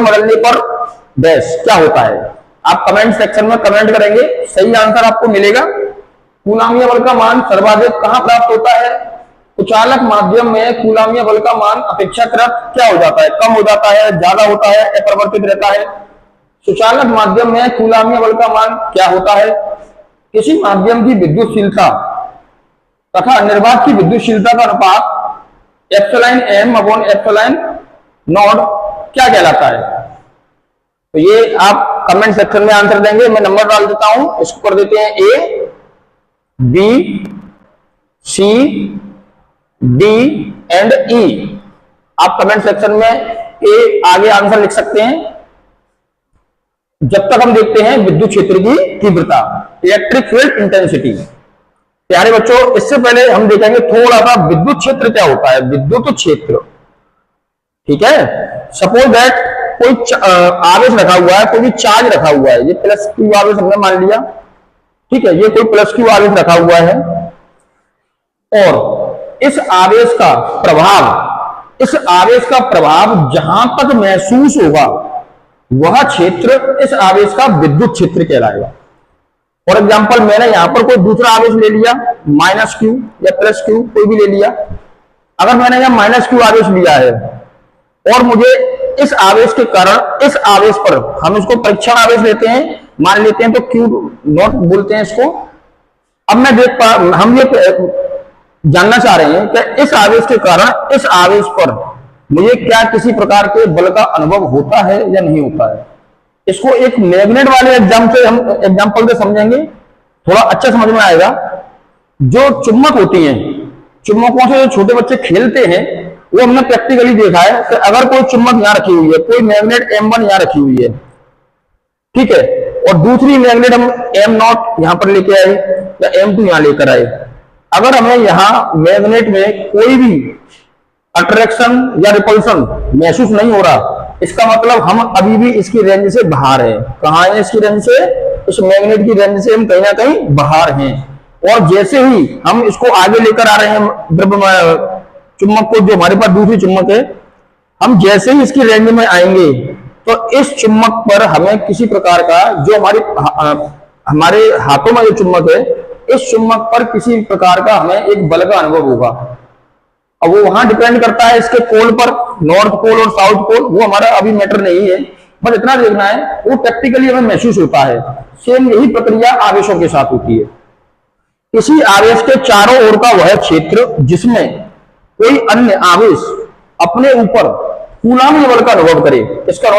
माध्यम बदलने पर डैश क्या होता है। आप कमेंट सेक्शन में कमेंट करेंगे, सही आंसर आपको मिलेगा। कूलाम्बीय बल का मान सर्वाधिक कहां प्राप्त होता है। कुचालक माध्यम में कूलाम्बीय बल का मान अपेक्षाकृत क्या हो जाता है, कम हो जाता है, ज्यादा होता है, अपरिवर्तित रहता है। सुचालक माध्यम में कूलाम्बीय बल का मान क्या होता है। किसी माध्यम की विद्युतशीलता तथा निर्वात की विद्युतशीलता का अनुपात epsilon m upon epsilon not क्या कहलाता है। तो ये आप कमेंट सेक्शन में आंसर देंगे, मैं नंबर डाल देता हूं, इसको कर देते हैं A, B, C, D and E। आप कमेंट सेक्शन में A आगे आंसर लिख सकते हैं। जब तक हम देखते हैं विद्युत क्षेत्र की तीव्रता, इलेक्ट्रिक फील्ड इंटेंसिटी। प्यारे बच्चों, इससे पहले हम देखेंगे थोड़ा सा विद्युत क्षेत्र क्या होता है। विद्युत क्षेत्र, ठीक है, सपोज दैट कोई आवेश रखा हुआ है, कोई भी चार्ज रखा हुआ है, ये प्लस क्यू आवेश हमने मान लिया, ठीक है, ये कोई प्लस क्यू आवेश रखा हुआ है और इस आवेश का प्रभाव जहां तक महसूस होगा वह क्षेत्र इस आवेश का विद्युत क्षेत्र कहलाएगा। फॉर एग्जाम्पल, मैंने यहां पर कोई दूसरा आवेश ले लिया, माइनस क्यू या प्लस क्यू कोई भी ले लिया। अगर मैंने यहां माइनस क्यू आवेश लिया है और मुझे इस आवेश के कारण इस आवेश पर, हम इसको परीक्षण आवेश लेते हैं, मान लेते हैं, तो क्यू नॉट बोलते हैं इसको। अब मैं हम ये जानना चाह रहे हैं कि इस आवेश के कारण इस आवेश पर मुझे क्या किसी प्रकार के बल का अनुभव होता है या नहीं होता है। इसको एक मैग्नेट वाले एग्जाम्पल से समझेंगे, थोड़ा अच्छा समझ में आएगा। जो चुम्बक होती हैं, चुम्बकों से जो छोटे बच्चे खेलते हैं, वो हमने प्रैक्टिकली देखा है कि अगर कोई चुम्बक यहां रखी हुई है, कोई मैग्नेट M1 यहां रखी हुई है, ठीक है, और दूसरी मैग्नेट हम M0 यहां पर लेके आए या M2 यहां लेकर आए। अगर हमें यहां मैग्नेट में कोई भी अट्रैक्शन या रिपल्शन महसूस नहीं हो रहा, इसका मतलब हम अभी भी इसकी रेंज से बाहर है। कहां है इसकी रेंज से, इस मैग्नेट की रेंज से हम कहीं ना कहीं बाहर हैं। और जैसे ही हम इसको आगे लेकर आ रहे हैं, चुम्बक को, जो हमारे पास दूसरी चुम्बक है, हम जैसे ही इसकी रेंज में आएंगे तो इस चुम्बक पर हमें किसी प्रकार का, जो हमारे हाथों में जो चुम्बक है, इस चुम्बक पर किसी प्रकार का हमें एक बल का अनुभव होगा। अब वो वहां डिपेंड करता है इसके पोल पर, नॉर्थ पोल और साउथ पोल, वो हमारा अभी मैटर नहीं है, बस इतना देखना है, वो प्रैक्टिकली हमें महसूस होता है। सेम यही प्रक्रिया आवेशों के साथ होती है। किसी आवेश के चारों ओर का वह क्षेत्र जिसमें कोई अन्य आवेश अपने ऊपर कूलाम्बीय बल का अनुभव करे, इसका